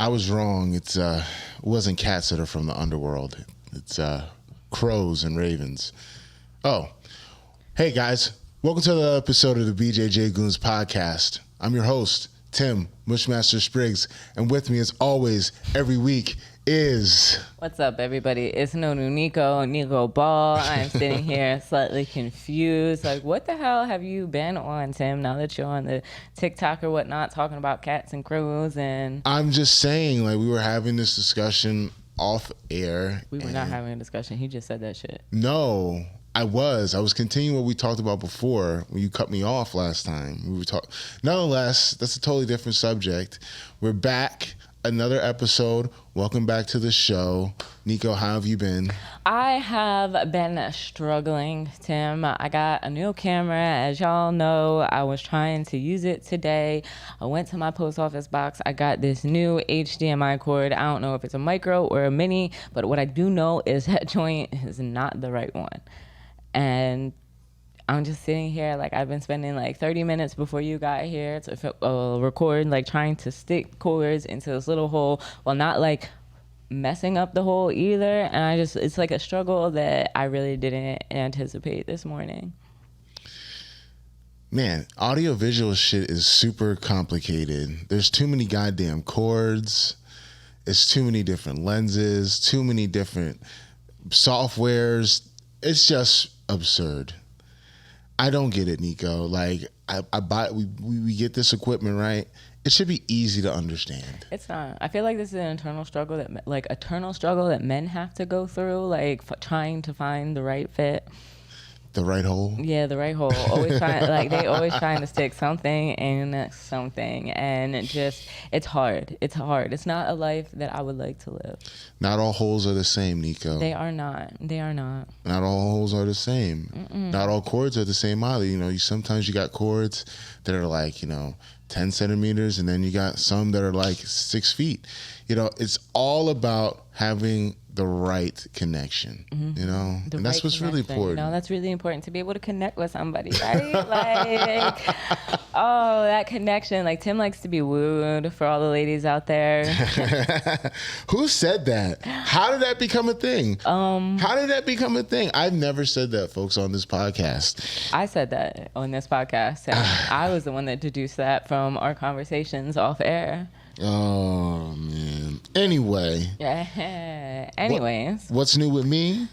I was wrong. It wasn't cats that are from the underworld. It's crows and ravens. Oh, hey guys. Welcome to the episode of the BJJ Goons podcast. I'm your host, Tim, Mushmaster Spriggs, and with me as always, every week is... What's up, everybody? It's Nico Ball. I'm sitting here slightly confused. Like, what the hell have you been on, Tim, now that you're on the TikTok or whatnot, talking about cats and crows and... I'm just saying, like, we were having this discussion off air. We were not having a discussion. He just said that shit. No, I was continuing what we talked about before when you cut me off last time. We were talking. Nonetheless, that's a totally different subject. We're back. Another episode. Welcome back to the show. Nico, how have you been? I have been struggling, Tim. I got a new camera. As y'all know, I was trying to use it today. I went to my post office box. I got this new HDMI cord. I don't know if it's a micro or a mini, but what I do know is that joint is not the right one. And I'm just sitting here, like, I've been spending like 30 minutes before you got here to record, like trying to stick cords into this little hole while not like messing up the hole either. And it's like a struggle that I really didn't anticipate this morning. Man, audio-visual shit is super complicated. There's too many goddamn cords. It's too many different lenses, too many different softwares. It's just absurd. I don't get it, Nico. Like, we get this equipment, right? It should be easy to understand. It's not. I feel like this is an eternal struggle that men have to go through, like trying to find the right fit. The right hole? Yeah, the right hole. Always trying, they always trying to stick something in something, and it's hard. It's hard. It's not a life that I would like to live. Not all holes are the same, Nico. They are not. Not all holes are the same. Mm-mm. Not all cords are the same either. You know, sometimes you got cords that are like, 10 centimeters, and then you got some that are like 6 feet. It's all about having the right connection, and that's what's really important. That's really important, to be able to connect with somebody, right? Like, oh, that connection. Like, Tim likes to be wooed, for all the ladies out there. Who said that? How did that become a thing? I've never said that, folks, on this podcast. I said that on this podcast, and I was the one that deduced that from our conversations off air. Oh, man. Anyway. Yeah. Anyways. What's new with me?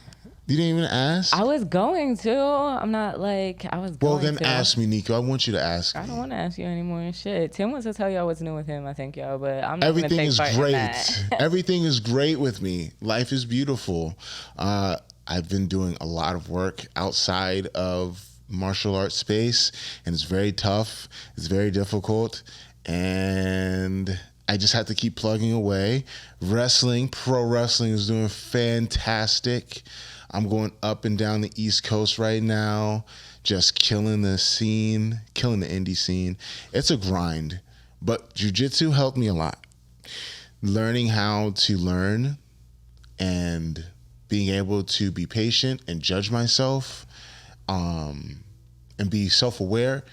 You didn't even ask? I was going to. I'm not like, I was going to. Well, then ask me, Nico. I want you to ask me. I don't want to ask you anymore. Shit. Tim wants to tell y'all what's new with him, I think, y'all, but I'm not going to take part in that. Everything is great with me. Life is beautiful. I've been doing a lot of work outside of martial arts space, and it's very tough. It's very difficult. And I just have to keep plugging away. Pro wrestling is doing fantastic. I'm going up and down the East Coast right now, just killing the scene, killing the indie scene. It's a grind, but jiu-jitsu helped me a lot. Learning how to learn and being able to be patient and judge myself, and be self-aware.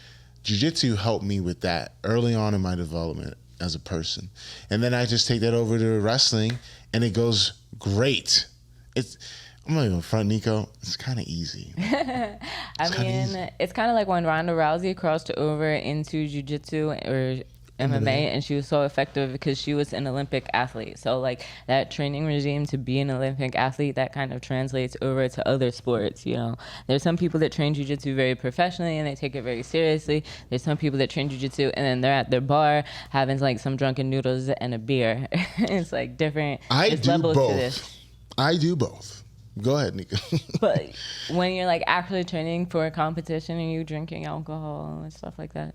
Jiu-jitsu helped me with that early on in my development as a person. And then I just take that over to wrestling, and it goes great. I'm not even front, Nico. It's kind of easy. It's kind of like when Ronda Rousey crossed over into jiu-jitsu or MMA, and she was so effective because she was an Olympic athlete. So like that training regime to be an Olympic athlete, that kind of translates over to other sports. There's some people that train jiu-jitsu very professionally and they take it very seriously. There's some people that train jiu-jitsu and then they're at their bar having like some drunken noodles and a beer. It's like different. I do both. Go ahead, Nico. But when you're like actually training for a competition, are you drinking alcohol and stuff like that?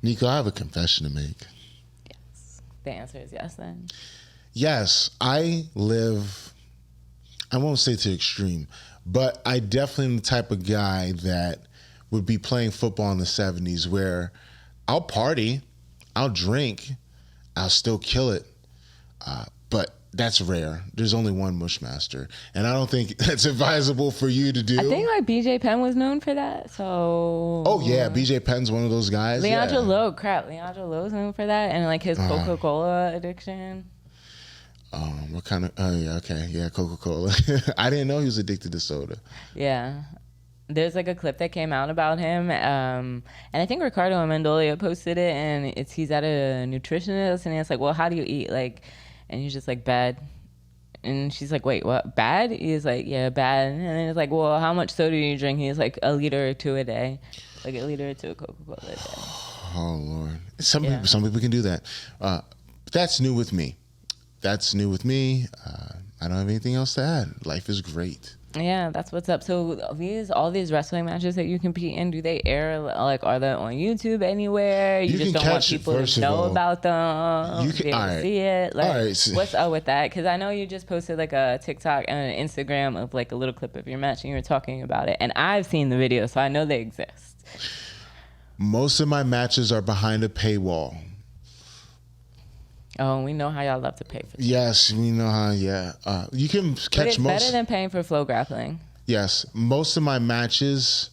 Nico, I have a confession to make. Yes. The answer is yes, then. Yes, I won't say to extreme, but I definitely am the type of guy that would be playing football in the 70s where I'll party, I'll drink, I'll still kill it, but That's rare. There's only one Mushmaster, and I don't think that's advisable for you to do. I think like BJ Penn was known for that. So. Oh yeah, BJ Penn's one of those guys. Leandro Lowe's known for that, and like his Coca-Cola addiction. What kind of? Oh yeah, okay, yeah, Coca-Cola. I didn't know he was addicted to soda. Yeah. There's like a clip that came out about him, and I think Ricardo Amendolia posted it, and he's at a nutritionist, and it's like, well, how do you eat? Like, and he's just like, bad. And she's like, wait, what? Bad? He's like, yeah, bad. And then it's like, well, how much soda do you drink? He's like, a liter or two a day, like a liter or two of Coca-Cola a day. Oh Lord, some people can do that. That's new with me. I don't have anything else to add. Life is great. Yeah, that's what's up. So all these wrestling matches that you compete in, do they air, like, are they on YouTube anywhere? You just don't want people to know about them? You can see it. Like, what's up with that? Because I know you just posted like a TikTok and an Instagram of like a little clip of your match, and you were talking about it. And I've seen the video, so I know they exist. Most of my matches are behind a paywall. Oh, we know how y'all love to pay for that. Yes, we know how, yeah. You can catch but it's better than paying for Flow Grappling. Yes. Most of my matches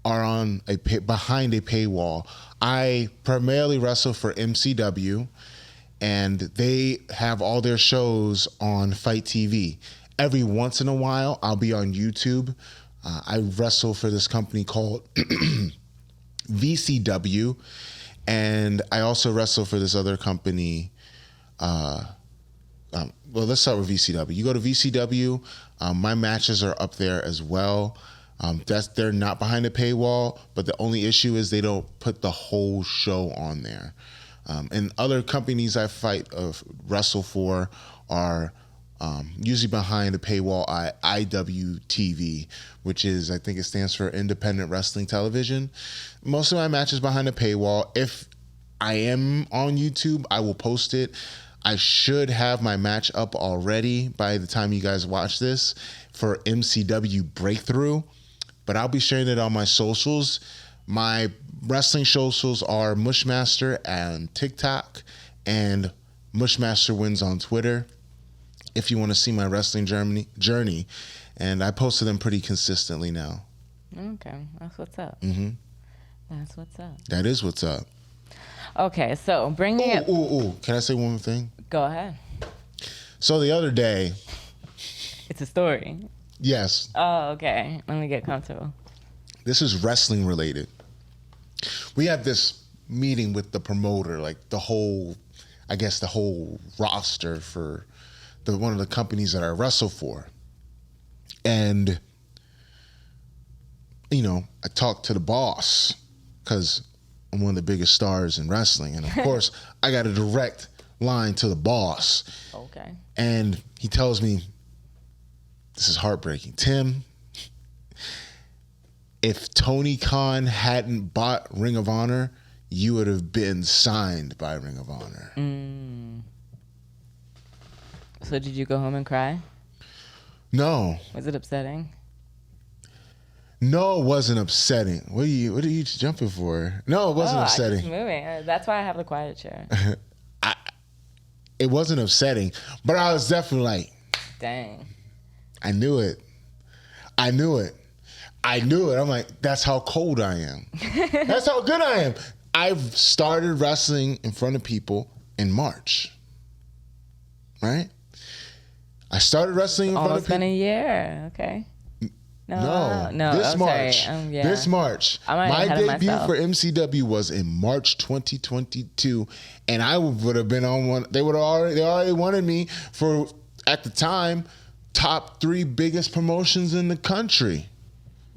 are on behind a paywall. I primarily wrestle for MCW, and they have all their shows on Fight TV. Every once in a while, I'll be on YouTube. I wrestle for this company called VCW. And I also wrestle for this other company. Well, let's start with VCW. You go to VCW, my matches are up there as well. They're not behind a paywall, but the only issue is they don't put the whole show on there. And other companies I wrestle for are usually behind a paywall. IWTV, which is, I think it stands for Independent Wrestling Television. Most of my matches behind a paywall. If I am on YouTube, I will post it. I should have my match up already by the time you guys watch this for MCW Breakthrough, but I'll be sharing it on my socials. My wrestling socials are Mushmaster on TikTok and Mushmaster Wins on Twitter. If you want to see my wrestling journey, and I posted them pretty consistently now. Okay, that's what's up. Mm-hmm. That's what's up. That is what's up. Okay, so bringing it. Can I say one more thing? Go ahead. So the other day. It's a story. Yes. Oh, okay. Let me get comfortable. This is wrestling related. We had this meeting with the promoter, like the whole roster for one of the companies that I wrestle for. And, I talked to the boss because I'm one of the biggest stars in wrestling. And of course, I got a direct line to the boss. Okay. And he tells me, this is heartbreaking. Tim, if Tony Khan hadn't bought Ring of Honor, you would have been signed by Ring of Honor. So did you go home and cry? No. Was it upsetting? No, it wasn't upsetting. What are you jumping for? No, it wasn't upsetting. I just moving. That's why I have the quiet chair. It wasn't upsetting, but I was definitely like, dang. I knew it. I'm like, that's how cold I am. That's how good I am. I've started wrestling in front of people in March. Right? I started wrestling in front of people. Almost been a year. Okay. No. This March. Yeah. This March. My debut for MCW was in March 2022, and I would have been on one. They already wanted me for, at the time, top 3 biggest promotions in the country,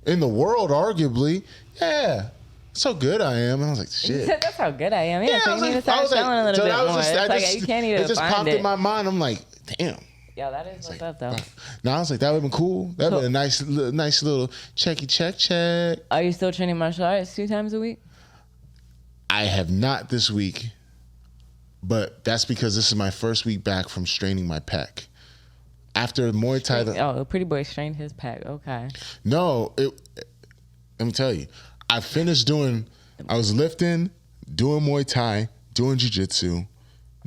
in the world, arguably. Yeah. So good I am. I was like, shit. That's how good I am. Yeah, so you need to start showing a little bit more. You can't even it just popped in my mind. I'm like, damn. Yeah, that is what's up, though. No, I was like, that would have been cool. That would have been a nice little check. Are you still training martial arts 2 times a week? I have not this week, but that's because this is my first week back from straining my pec. After Muay Thai... Pretty Boy strained his pec. Okay. No, let me tell you. I was lifting, doing Muay Thai, doing jiu-jitsu,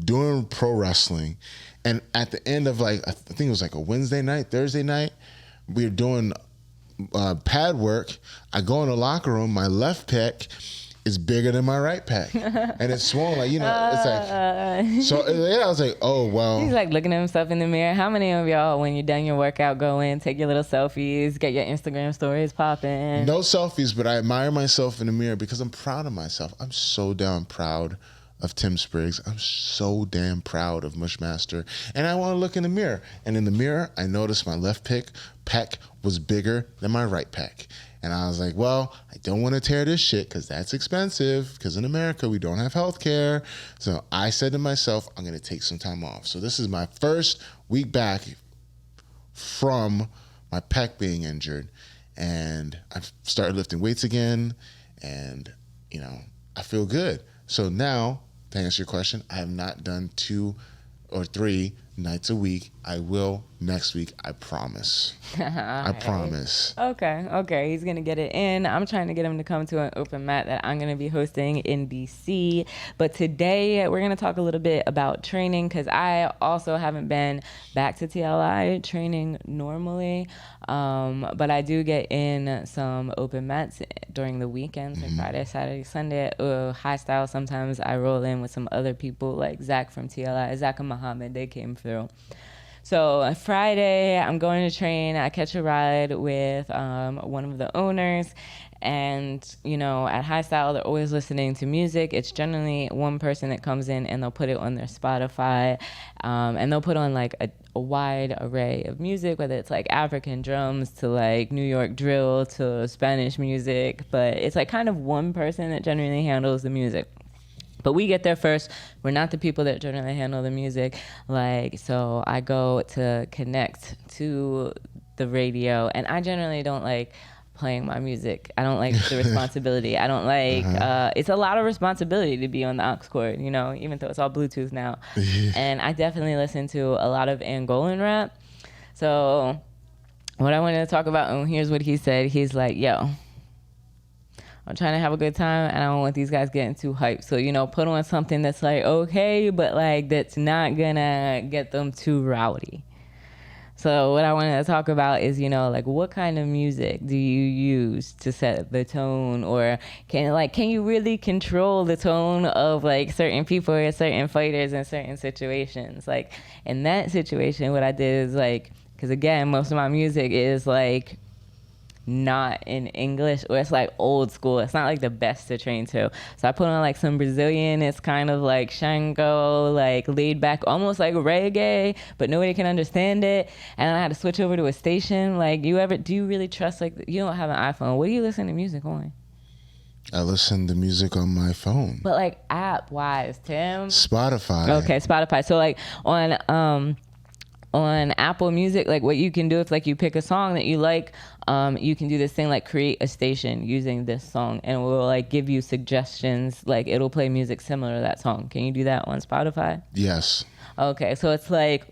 doing pro wrestling, and at the end of like, I think it was like a Thursday night, we were doing pad work. I go in the locker room, my left pec is bigger than my right pec, and it's swollen. Like, it's like, so yeah, I was like, oh well. He's like looking at himself in the mirror. How many of y'all, when you're done your workout, go in, take your little selfies, get your Instagram stories popping? No selfies, but I admire myself in the mirror because I'm proud of myself. I'm so damn proud of Tim Spriggs. I'm so damn proud of Mushmaster. And I want to look in the mirror. And in the mirror, I noticed my left pec was bigger than my right pec. And I was like, well, I don't want to tear this shit because that's expensive, because in America, we don't have health care. So I said to myself, I'm going to take some time off. So this is my first week back from my pec being injured. And I've started lifting weights again. And, I feel good. So now, to answer your question, I have not done 2 or 3 nights a week. I will next week. I promise. I promise. Okay. He's going to get it in. I'm trying to get him to come to an open mat that I'm going to be hosting in DC. But today we're going to talk a little bit about training because I also haven't been back to TLI training normally. But I do get in some open mats during the weekends, like Friday, Saturday, Sunday. High style, sometimes I roll in with some other people like Zach from TLI, Zach and Muhammad, they came through. So Friday, I'm going to train. I catch a ride with one of the owners. And, at High Style, they're always listening to music. It's generally one person that comes in and they'll put it on their Spotify. And they'll put on like a wide array of music, whether it's like African drums to like New York drill to Spanish music. But it's like kind of one person that generally handles the music. But we get there first. We're not the people that generally handle the music. So I go to connect to the radio, and I generally don't like playing my music. I don't like the responsibility. I don't like, it's a lot of responsibility to be on the aux cord, even though it's all Bluetooth now. And I definitely listen to a lot of Angolan rap. So what I wanted to talk about, and here's what he said. He's like, yo, I'm trying to have a good time, and I don't want these guys getting too hyped. So, put on something that's like, okay, but like that's not gonna get them too rowdy. So what I wanted to talk about is, like what kind of music do you use to set the tone, or can you really control the tone of like certain people or certain fighters in certain situations? Like in that situation, what I did is like, because again, most of my music is like not in English, or it's like old school. It's not like the best to train to. So I put on like some Brazilian. It's kind of like Shango, like laid back, almost like reggae, but nobody can understand it. And I had to switch over to a station. Like, do you really trust, like, you don't have an iPhone. What do you listen to music on? I listen to music on my phone. But like app wise, Tim? Spotify. Okay, Spotify. So like on Apple Music, like what you can do if like you pick a song that you like, you can do this thing like create a station using this song, and it will like give you suggestions. Like it'll play music similar to that song. Can you do that on Spotify? Yes. Okay, so it's like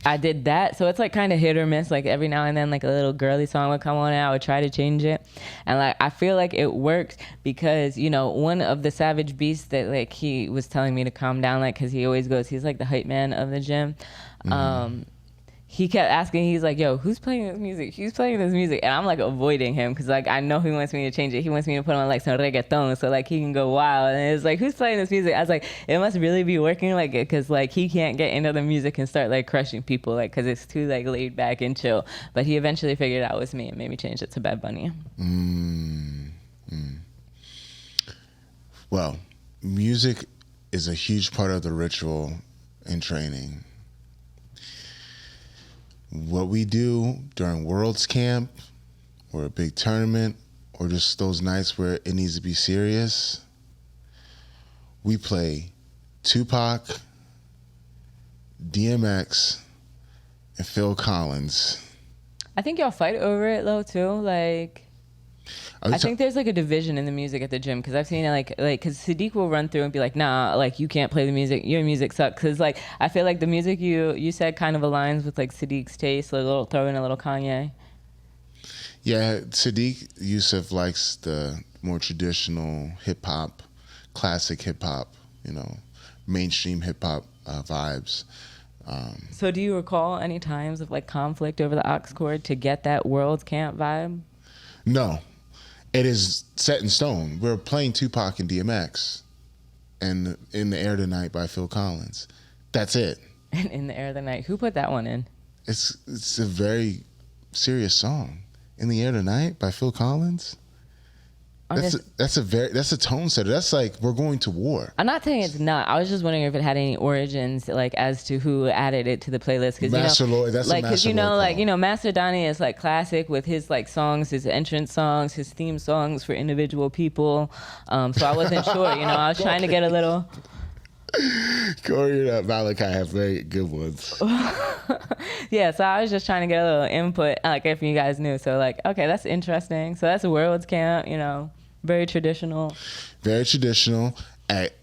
I did that. So it's like kind of hit or miss. Like every now and then like a little girly song would come on and I would try to change it. And like I feel like it works because, one of the Savage Beasts that like he was telling me to calm down, like, because he always goes, he's like the hype man of the gym. He kept asking, he's like, yo, who's playing this music? Who's playing this music? And I'm like avoiding him because like I know he wants me to change it. He wants me to put on like some reggaeton so like he can go wild. And it's like, who's playing this music? I was like, it must really be working like it, because like he can't get into the music and start like crushing people, like, because it's too like laid back and chill. But he eventually figured it out with me and made me change it to Bad Bunny. Well, music is a huge part of the ritual in training. What we do during Worlds Camp or a big tournament or just those nights where it needs to be serious, we play Tupac, DMX, and Phil Collins. I think y'all fight over it though too. Like, I think there's like a division in the music at the gym, because I've seen it like because Sadiq will run through and be like, nah, like you can't play the music, your music sucks. Because like I feel like the music you said kind of aligns with like Sadiq's taste, like throw in a little Kanye. Yeah, Sadiq Yusuf likes the more traditional hip hop, classic hip hop, mainstream hip hop vibes. So do you recall any times of like conflict over the aux chord to get that World Camp vibe? No, it is set in stone. We're playing Tupac and DMX and In the Air Tonight by Phil Collins. That's it. And In the Air of the Night. Who put that one in? It's a very serious song. In the Air Tonight by Phil Collins. That's a tone setter. That's like we're going to war. I'm not saying it's not. I was just wondering if it had any origins, like as to who added it to the playlist. Because Master Lloyd, that's like because Master Donnie is like classic with his like songs, his entrance songs, his theme songs for individual people. So I wasn't sure. I was trying to get a little. Corey and Malachi have very good ones. Yeah, so I was just trying to get a little input, like if you guys knew. So like, okay, that's interesting. So that's a World's Camp, very traditional. Very traditional. At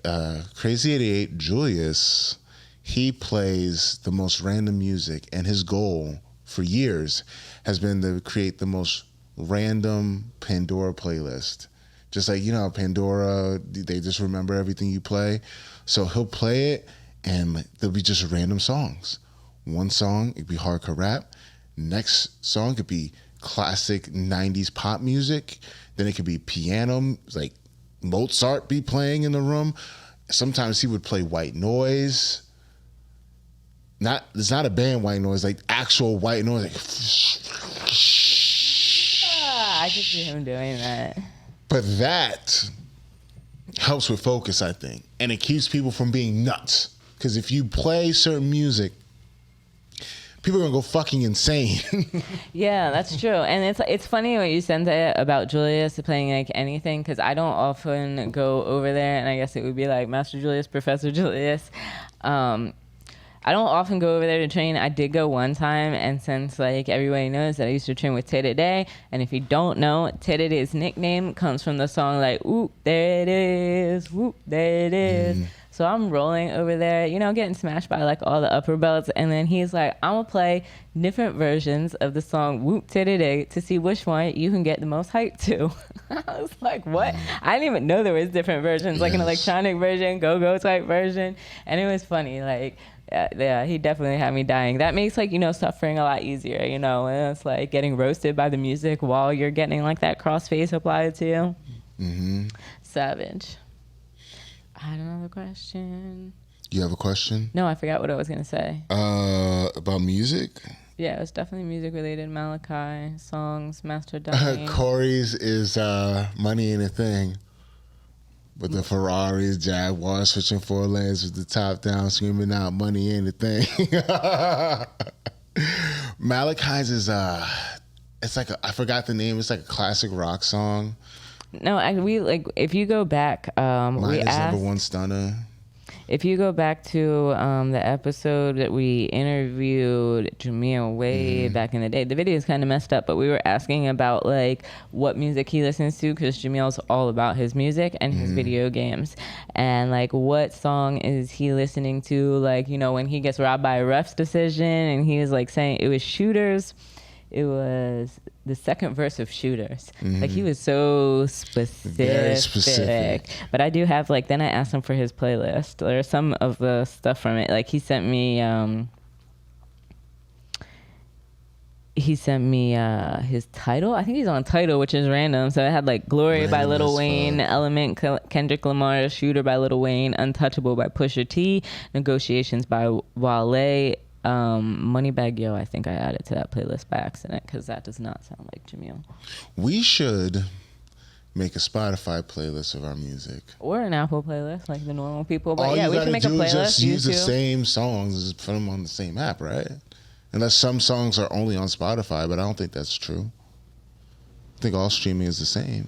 Crazy 88, Julius, he plays the most random music, and his goal for years has been to create the most random Pandora playlist. Just like, Pandora, they just remember everything you play. So he'll play it, and there'll be just random songs. One song, it'd be hardcore rap. Next song could be classic 90s pop music. Then it could be piano, like Mozart be playing in the room. Sometimes he would play white noise. It's not a band white noise, like actual white noise. Like, I could see him doing that. But that helps with focus, I think. And it keeps people from being nuts. Because if you play certain music, people are going to go fucking insane. Yeah, that's true. And it's funny what you said that about Julius playing like anything, because I don't often go over there, and I guess it would be like Master Julius, Professor Julius. I don't often go over there to train. I did go one time, and since like everybody knows that I used to train with Teddy Day, and if you don't know, Teddy Day's nickname comes from the song like, "Whoop, there it is, whoop, there it is." So I'm rolling over there, getting smashed by like all the upper belts, and then he's like, "I'm gonna play different versions of the song Whoop Teddy Day to see which one you can get the most hype to." I was like, "What?" I didn't even know there was different versions, like an electronic version, go-go type version, and it was funny, like. Yeah, he definitely had me dying. That makes like, suffering a lot easier, and it's like getting roasted by the music while you're getting like that crossface applied to you. Mm-hmm. Savage. I had another question. You have a question? No, I forgot what I was going to say. About music? Yeah, it was definitely music related. Malachi, songs, Master Donnie. Corey's is Money Ain't a Thing. With the Ferraris, Jaguars switching 4 lanes with the top down, screaming out, "Money ain't a thing." Malachi's is it's like I forgot the name. It's like a classic rock song. No, if you go back, Mine we is asked. Number One Stunner. If you go back to the episode that we interviewed Jamil way back in the day, the video is kind of messed up, but we were asking about like what music he listens to, because Jamil's all about his music and his video games, and like what song is he listening to, like when he gets robbed by a ref's decision, and he was like saying it was Shooters. It was the second verse of Shooters. Like he was so specific. Very specific. But I do have then I asked him for his playlist. There's some of the stuff from it. Like he sent me his Tidal. I think he's on Tidal, which is random. So it had like Glory by Lil Wayne, Element, Kendrick Lamar, Shooter by Lil Wayne, Untouchable by Pusha T, Negotiations by Wale, Moneybag Yo. I think I added to that playlist by accident because that does not sound like Jamil. We should make a Spotify playlist of our music, or an Apple playlist like the normal people. But all yeah, you we can make a playlist. Just use the same songs, just put them on the same app, right? Unless some songs are only on Spotify, but I don't think that's true. I think all streaming is the same.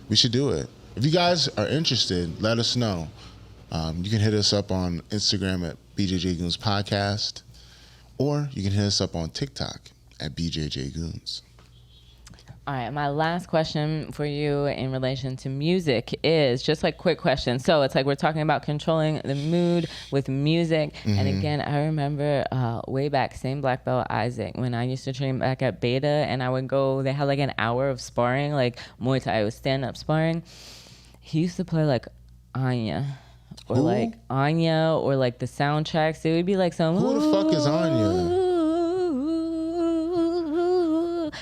We should do it. If you guys are interested, let us know. You can hit us up on Instagram at BJJ Goons Podcast, or you can hit us up on TikTok at BJJ Goons. All right, my last question for you in relation to music is just like quick question. So it's like we're talking about controlling the mood with music. And again, I remember way back, same black belt Isaac, when I used to train back at Beta, and I would go, they had like an hour of sparring, like Muay Thai, it was stand-up sparring. He used to play like Anya. or like Anya, or like the soundtracks. It would be like some. Who the fuck is Anya?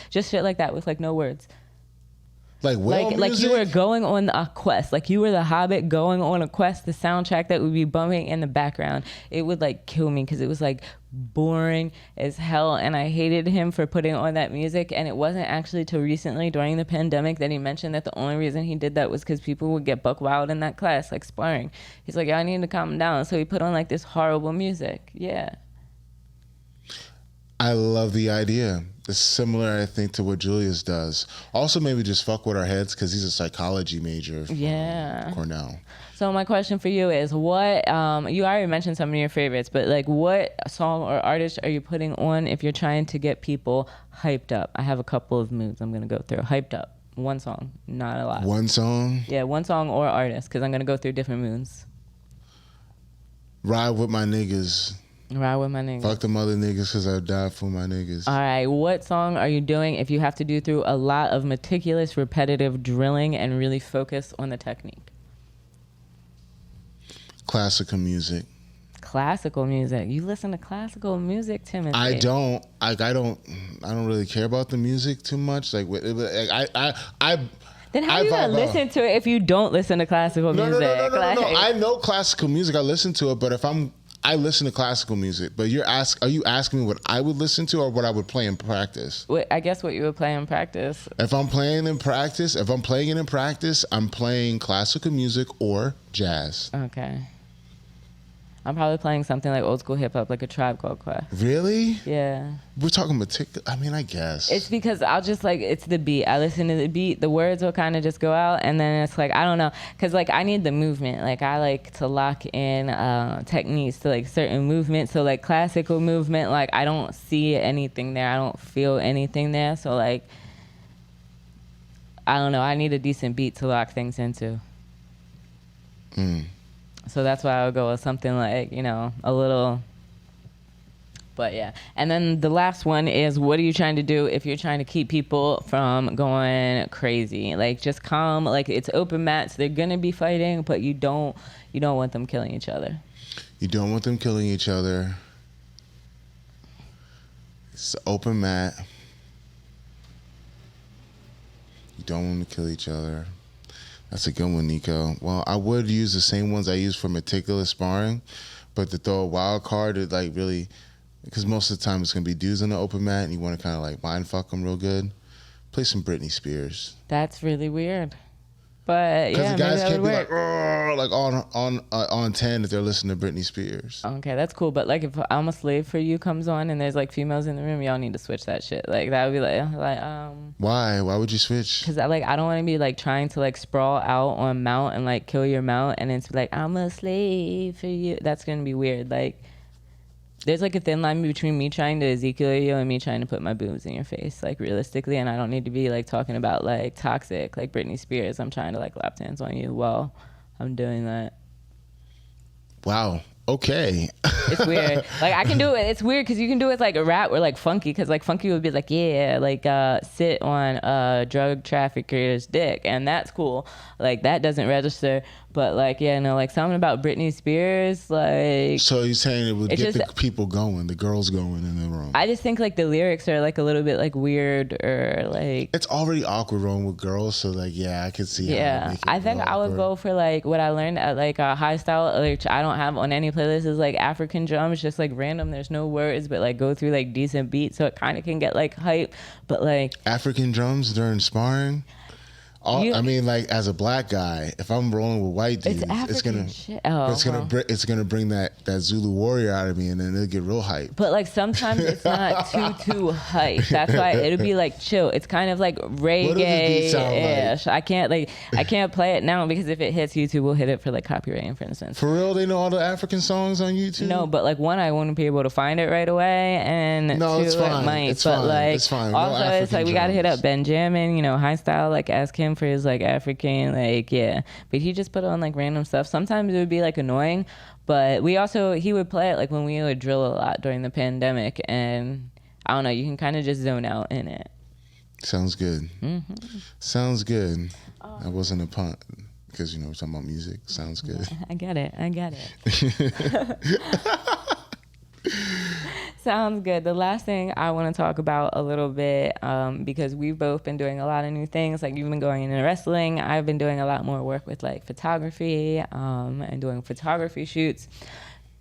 Just shit like that with like no words. Like whale Like you music? were going on a quest. Like you were the Hobbit going on a quest. The soundtrack that would be bumping in the background, it would like kill me because it was like boring as hell, and I hated him for putting on that music. And it wasn't actually till recently during the pandemic that he mentioned that the only reason he did that was because people would get buck wild in that class, like sparring. He's like, I need to calm down, so he put on like this horrible music. Yeah. I love the idea. It's similar, I think, to what Julius does. Also, maybe just fuck with our heads because he's a psychology major from Cornell. So my question for you is, what you already mentioned some of your favorites, but like what song or artist are you putting on if you're trying to get people hyped up? I have a couple of moods I'm gonna go through. Hyped up, one song, not a lot. One song? Yeah, one song or artist, because I'm gonna go through different moods. Ride with my niggas. Ride with my niggas. Fuck them other niggas because I died for my niggas. All right, what song are you doing if you have to do through a lot of meticulous, repetitive drilling and really focus on the technique? Classical music. Classical music. You listen to classical music, Timothy? I don't really care about the music too much. Like I Then how are you gonna listen to it if you don't listen to classical music? No. I know classical music. I listen to it, but I listen to classical music. But are you asking me what I would listen to or what I would play in practice? I guess what you would play in practice. If I'm playing it in practice, I'm playing classical music or jazz. Okay. I'm probably playing something like old school hip hop, like a Tribe Called Quest. Really? Yeah. We're talking meticulous. I mean, I guess. It's because I'll just like, it's the beat. I listen to the beat. The words will kind of just go out. And then it's like, I don't know. Because like I need the movement. Like I like to lock in techniques to like certain movements. So like classical movement, like I don't see anything there. I don't feel anything there. So like, I don't know. I need a decent beat to lock things into. So that's why I would go with something like, a little, but yeah. And then the last one is, what are you trying to do if you're trying to keep people from going crazy? Like just calm, like it's open mats. They're going to be fighting, but you don't want them killing each other. You don't want them killing each other. It's an open mat. You don't want them to kill each other. That's a good one, Nico. Well, I would use the same ones I use for meticulous sparring, but to throw a wild card to like really, because most of the time it's going to be dudes on the open mat and you want to kind of like mind fuck them real good, play some Britney Spears. That's really weird. But yeah, because the guys can't be work. like on 10 if they're listening to Britney Spears. Okay, that's cool. But like if I'm a Slave for You comes on and there's like females in the room, y'all need to switch that shit. Like that would be like Why would you switch? Because I don't want to be like trying to like sprawl out on mount and like kill your mount and it's like, I'm a slave for you. That's gonna be weird. Like there's like a thin line between me trying to Ezekiel you and me trying to put my boobs in your face, like realistically. And I don't need to be like talking about like toxic, like Britney Spears. I'm trying to like lap dance on you while I'm doing that. Wow. Okay. It's weird. Like I can do it. It's weird because you can do it like a rap or like funky. Because like funky would be like, yeah, like sit on a drug trafficker's dick, and that's cool. Like that doesn't register. But like, yeah, no, like something about Britney Spears, like. So you're saying it would get the people going, the girls going in the room. I just think like the lyrics are like a little bit like weird or like. It's already awkward rolling with girls, so like, yeah, I could see. Yeah, I think I would go for like what I learned at like a high style, which I don't have on any playlist, is like African drums, just like random. There's no words, but like go through like decent beats, so it kind of can get like hype. But like African drums during sparring. I mean, like as a black guy, if I'm rolling with white dudes, it's gonna bring that Zulu warrior out of me, and then it'll get real hype. But like sometimes it's not too hype. That's why it'll be like chill. It's kind of like reggae-ish. Like? I can't play it now because if it hits, YouTube will hit it for like copyright, for instance. For real, they know all the African songs on YouTube. No, but like one, I wouldn't be able to find it right away, and two, it's fine. It might. It's but fine. like it's fine. also, it's like we gotta hit up Benjamin, high style, like ask him for his like African, like yeah. But he just put on like random stuff. Sometimes it would be like annoying, but he would play it like when we would drill a lot during the pandemic, and I don't know, you can kind of just zone out in it. Sounds good. Sounds good. That wasn't a pun. because, we're talking about music. Sounds good. I get it. Sounds good. The last thing I want to talk about a little bit, because we've both been doing a lot of new things. Like, you've been going into wrestling. I've been doing a lot more work with like photography, and doing photography shoots.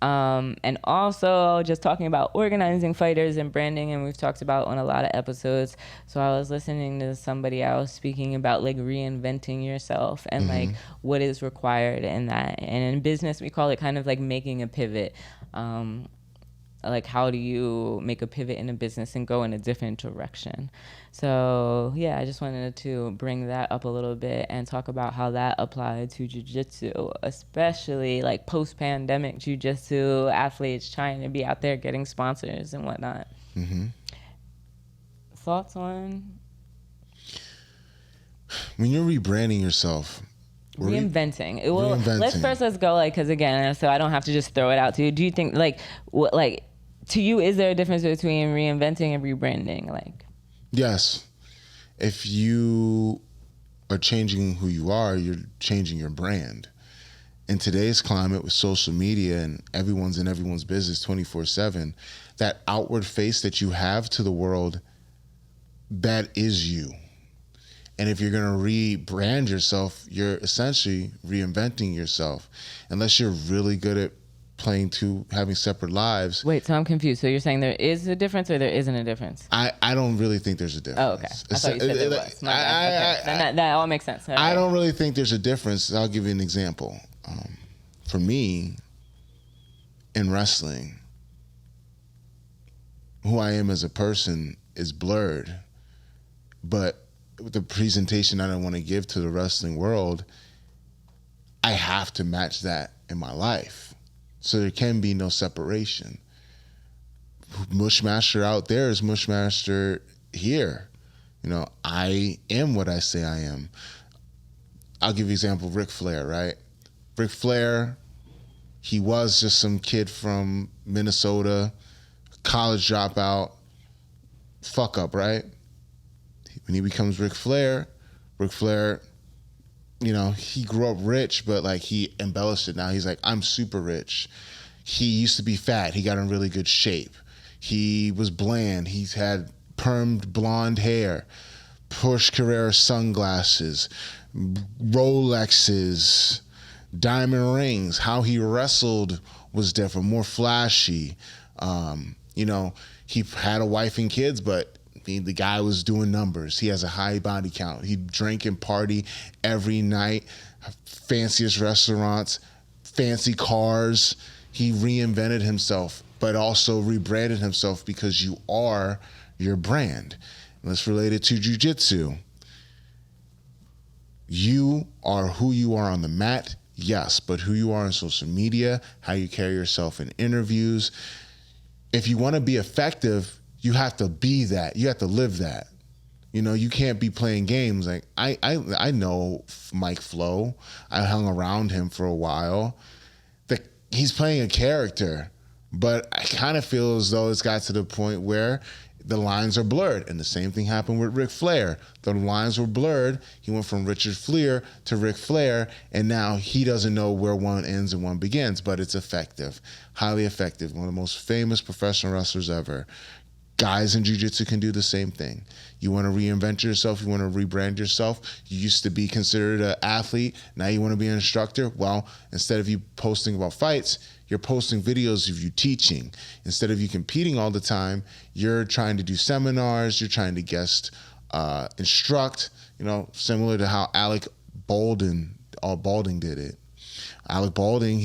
And also just talking about organizing fighters and branding, and we've talked about on a lot of episodes. So I was listening to somebody else speaking about like reinventing yourself and like what is required in that. And in business, we call it kind of like making a pivot. Like, how do you make a pivot in a business and go in a different direction? So yeah, I just wanted to bring that up a little bit and talk about how that applied to jiu-jitsu, especially like post-pandemic jiu-jitsu athletes trying to be out there getting sponsors and whatnot. Thoughts on? When you're rebranding yourself, Reinventing. Reinventing. Let's go, like, because again, so I don't have to just throw it out to you. Do you think, like, to you, is there a difference between reinventing and rebranding? Like, yes. If you are changing who you are, you're changing your brand. In today's climate with social media and everyone's in everyone's business 24/7, that outward face that you have to the world, that is you. And if you're going to rebrand yourself, you're essentially reinventing yourself. Unless you're really good at having separate lives. Wait, so I'm confused. So you're saying there is a difference or there isn't a difference? I don't really think there's a difference. Oh, okay. I thought you said there was. Okay. That all makes sense. Right. I don't really think there's a difference. I'll give you an example. For me, in wrestling, who I am as a person is blurred. But with the presentation that I want to give to the wrestling world, I have to match that in my life. So there can be no separation. Mushmaster out there is Mushmaster here. I am what I say I am. I'll give you an example, Ric Flair, right? Ric Flair, he was just some kid from Minnesota, college dropout, fuck up, right? When he becomes Ric Flair, he grew up rich, but like he embellished it. Now he's like, I'm super rich. He used to be fat. He got in really good shape. He was bland. He's had permed blonde hair, Porsche Carrera sunglasses, Rolexes, diamond rings. How he wrestled was different, more flashy. He had a wife and kids, but the guy was doing numbers. He has a high body count. He drank and party every night, fanciest restaurants, fancy cars. He reinvented himself, but also rebranded himself because you are your brand. Let's relate it to jiu-jitsu. You are who you are on the mat, yes, but who you are on social media, how you carry yourself in interviews. If you want to be effective, you have to be that. You have to live that. You can't be playing games. Like I know Mike Flo. I hung around him for a while. He's playing a character, but I kind of feel as though it's got to the point where the lines are blurred. And the same thing happened with Ric Flair. The lines were blurred. He went from Richard Fleer to Ric Flair, and now he doesn't know where one ends and one begins, but it's effective, highly effective. One of the most famous professional wrestlers ever. Guys in jiu-jitsu can do the same thing. You want to reinvent yourself. You want to rebrand yourself. You used to be considered an athlete. Now you want to be an instructor. Well, instead of you posting about fights, you're posting videos of you teaching. Instead of you competing all the time, you're trying to do seminars. You're trying to guest instruct, similar to how Alec Balding did it. Alec Balding,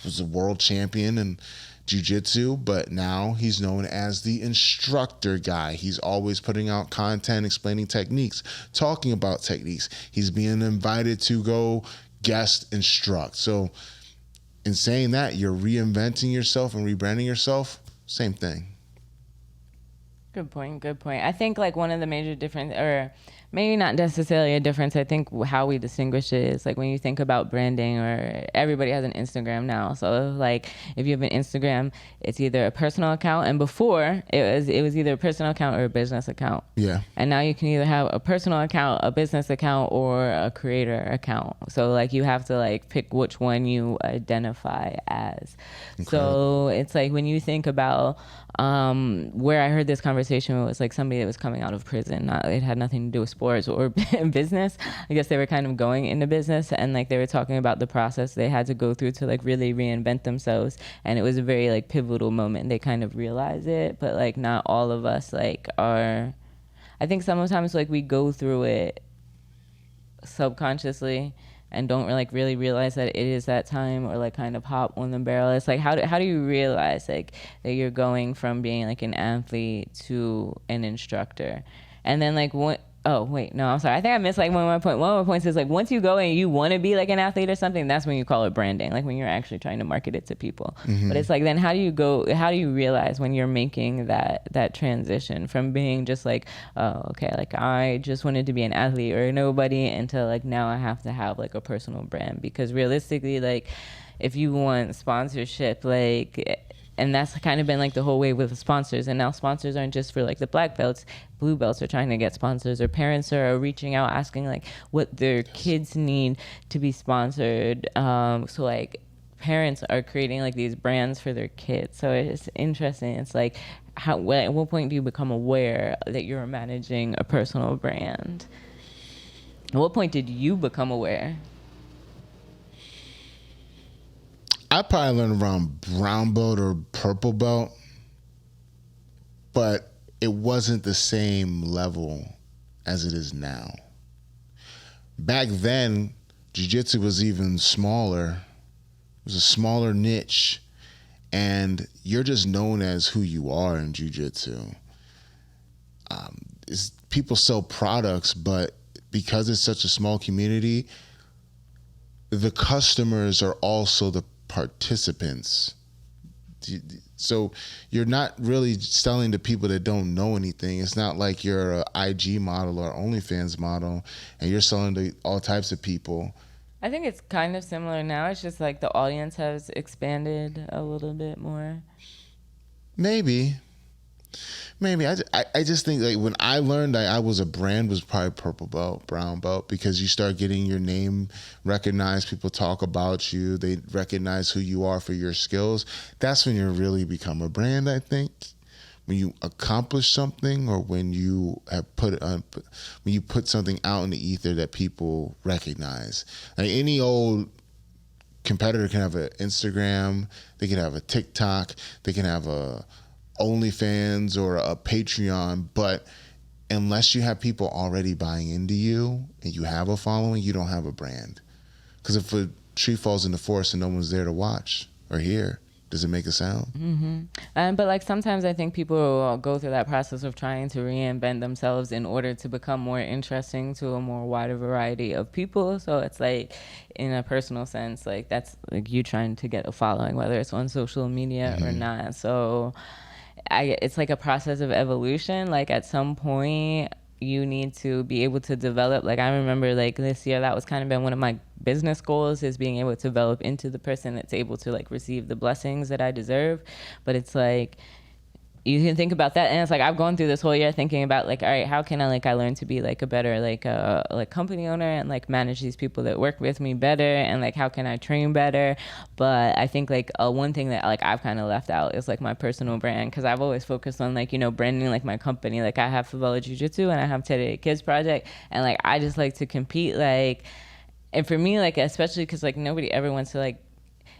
was a world champion and jiu-jitsu, but now he's known as the instructor guy. He's always putting out content, explaining techniques, talking about techniques. He's being invited to go guest instruct. So in saying that, you're reinventing yourself and rebranding yourself, same thing. Good point. I think like one of the major difference, or maybe not necessarily a difference. I think how we distinguish it is like when you think about branding, or everybody has an Instagram now. So like if you have an Instagram, it's either a personal account, and before it was either a personal account or a business account. Yeah. And now you can either have a personal account, a business account, or a creator account. So like you have to like pick which one you identify as. Okay. So it's like when you think about where I heard this conversation was like somebody that was coming out of prison. It had nothing to do with sports or business. I guess they were kind of going into business, and like they were talking about the process they had to go through to like really reinvent themselves. And it was a very like pivotal moment. They kind of realized it, but like not all of us like are. I think sometimes like we go through it subconsciously and don't really realize that it is that time, or like kind of hop on the barrel. It's like how do you realize like that you're going from being like an athlete to an instructor? And then like what? Oh wait, no, I'm sorry. I think I missed like one of my points. One of my points is like once you go and you want to be like an athlete or something, that's when you call it branding. Like when you're actually trying to market it to people. Mm-hmm. But it's like then how do you realize when you're making that transition from being just like, oh okay, like I just wanted to be an athlete or nobody, into like now I have to have like a personal brand? Because realistically, like if you want sponsorship, like. And that's kind of been like the whole way with the sponsors. And now sponsors aren't just for like the black belts. Blue belts are trying to get sponsors, or parents are reaching out asking like what their kids need to be sponsored. So like parents are creating like these brands for their kids. So it's interesting. It's like at what point do you become aware that you're managing a personal brand? At what point did you become aware? I probably learned around brown belt or purple belt, but it wasn't the same level as it is now. Back then, jiu-jitsu was even smaller. It was a smaller niche, and you're just known as who you are in jiu-jitsu. People sell products, but because it's such a small community, the customers are also the participants. So you're not really selling to people that don't know anything. It's not like you're an IG model or OnlyFans model and you're selling to all types of people. I think it's kind of similar now. It's just like the audience has expanded a little bit more. Maybe. I just think like when I learned I was a brand was probably purple belt, brown belt, because you start getting your name recognized. People talk about you. They recognize who you are for your skills. That's when you really become a brand, I think. When you accomplish something, or when you have when you put something out in the ether that people recognize. Like any old competitor can have an Instagram, they can have a TikTok, they can have a OnlyFans or a Patreon, but unless you have people already buying into you and you have a following, you don't have a brand. Because if a tree falls in the forest and no one's there to watch or hear, does it make a sound? Mm-hmm. But like sometimes I think people go through that process of trying to reinvent themselves in order to become more interesting to a more wider variety of people. So it's like in a personal sense, like that's like you trying to get a following, whether it's on social media or not. So it's like a process of evolution. Like at some point you need to be able to develop. Like I remember like this year, that was kind of been one of my business goals, is being able to develop into the person that's able to like receive the blessings that I deserve. But it's like, you can think about that, and it's like I've gone through this whole year thinking about like, all right, how can I learn to be like a better like company owner and like manage these people that work with me better, and like how can I train better? But I think like one thing that like I've kind of left out is like my personal brand, because I've always focused on like, you know, branding like my company. Like I have Favela Jiu-Jitsu and I have Today Kids Project, and like I just like to compete, like, and for me like especially because like nobody ever wants to like.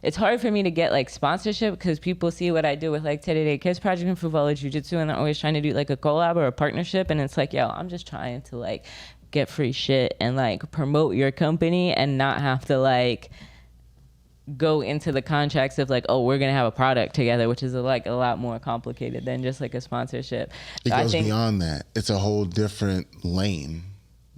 It's hard for me to get like sponsorship because people see what I do with like Today Kids Project and Favela Jiu-Jitsu, and they're always trying to do like a collab or a partnership, and it's like, yo, I'm just trying to like get free shit and like promote your company and not have to like go into the contracts of like, oh, we're gonna have a product together, which is like a lot more complicated than just like a sponsorship. It goes beyond that. It's a whole different lane.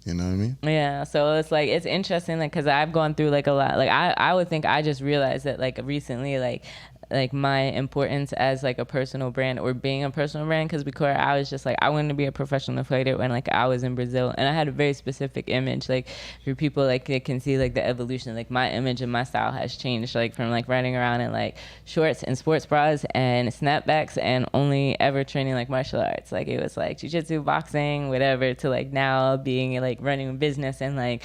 You know what I mean? Yeah. So it's like, it's interesting, like, because I've gone through like a lot. Like I would think I just realized that like recently, like like my importance as like a personal brand or being a personal brand, because before I was just like, I wanted to be a professional fighter when like I was in Brazil, and I had a very specific image. Like for people like they can see like the evolution, like my image and my style has changed, like from like running around in like shorts and sports bras and snapbacks and only ever training like martial arts, like it was like jiu-jitsu, boxing, whatever, to like now being like running a business, and like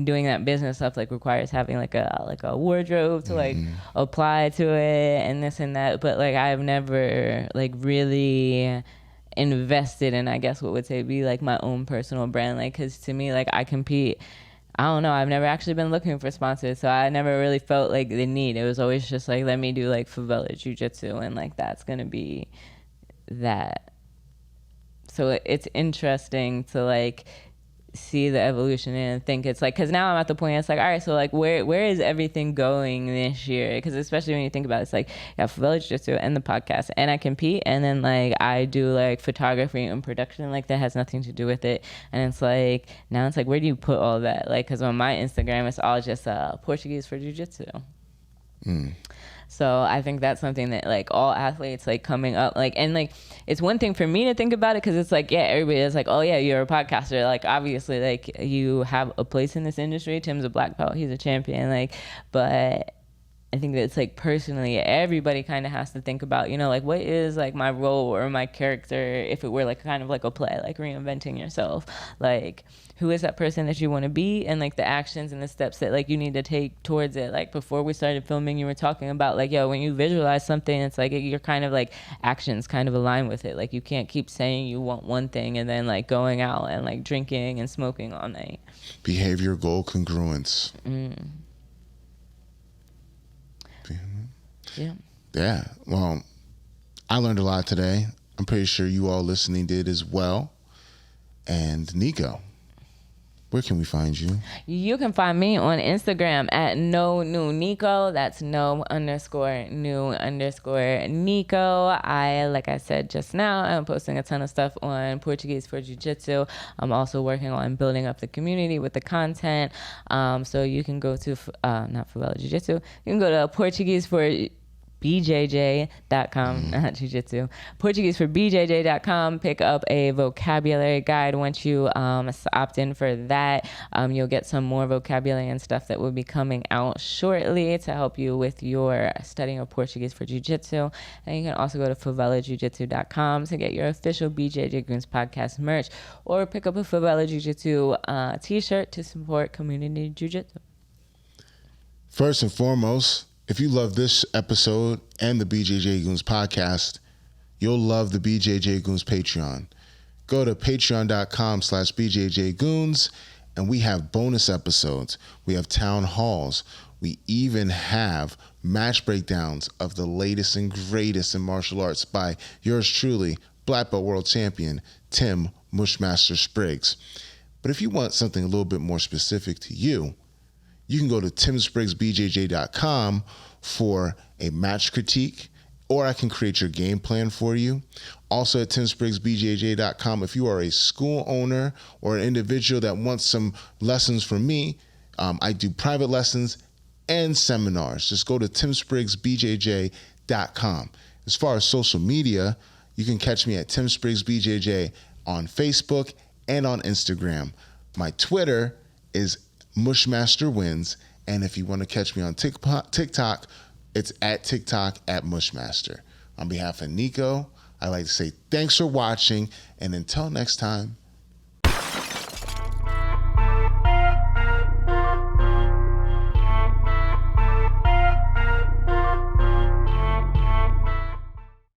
doing that business stuff like requires having like a wardrobe to like apply to it and this and that. But like I've never like really invested in, I guess what would say be like my own personal brand, like because to me like I compete, I don't know, I've never actually been looking for sponsors, so I never really felt like the need. It was always just like, let me do like favela jiu-jitsu, and like that's gonna be that. So it's interesting to like see the evolution and think it's like, because now I'm at the point it's like, all right, so like where is everything going this year? Because especially when you think about it, it's like favela jiu-jitsu and the podcast, and I compete, and then like I do like photography and production, like that has nothing to do with it. And it's like now it's like, where do you put all that? Like because on my Instagram it's all just Portuguese for jiu-jitsu. So I think that's something that like all athletes like coming up, like, and like it's one thing for me to think about it, because it's like, yeah, everybody is like, oh yeah, you're a podcaster, like obviously like you have a place in this industry. Tim's a black belt, he's a champion, like, but I think that it's like personally everybody kind of has to think about, you know, like what is like my role or my character if it were like kind of like a play, like reinventing yourself, like who is that person that you want to be, and like the actions and the steps that like you need to take towards it. Like before we started filming, you were talking about like, yo, when you visualize something, it's like your kind of like actions kind of align with it. Like you can't keep saying you want one thing and then like going out and like drinking and smoking all night. Behavior goal congruence. Yeah. Well, I learned a lot today. I'm pretty sure you all listening did as well. And Nico, where can we find you? You can find me on Instagram at no new Nico. That's no_new_Nico. I, like I said just now, I'm posting a ton of stuff on Portuguese for Jiu-Jitsu. I'm also working on building up the community with the content. So you can go to, not Favela Jiu-Jitsu, you can go to Portuguese for BJJ.com, not jiu-jitsu, Portuguese for BJJ.com. Pick up a vocabulary guide. Once you opt in for that, you'll get some more vocabulary and stuff that will be coming out shortly to help you with your studying of Portuguese for jiu-jitsu. And you can also go to favelajiu-jitsu.com to get your official BJJ Goons podcast merch, or pick up a Favela Jiu-Jitsu t-shirt to support community jiu-jitsu. First and foremost, if you love this episode and the BJJ Goons podcast, you'll love the BJJ Goons Patreon. Go to patreon.com/BJJ Goons, and we have bonus episodes. We have town halls. We even have match breakdowns of the latest and greatest in martial arts by yours truly, Black Belt World Champion Tim Mushmaster Spriggs. But if you want something a little bit more specific to you, you can go to timspriggsbjj.com for a match critique, or I can create your game plan for you. Also at timspriggsbjj.com, if you are a school owner or an individual that wants some lessons from me, I do private lessons and seminars. Just go to timspriggsbjj.com. As far as social media, you can catch me at timspriggsbjj on Facebook and on Instagram. My Twitter is Mushmaster Wins, and if you want to catch me on TikTok, it's at TikTok at Mushmaster. On behalf of Nico, I'd like to say thanks for watching, and until next time,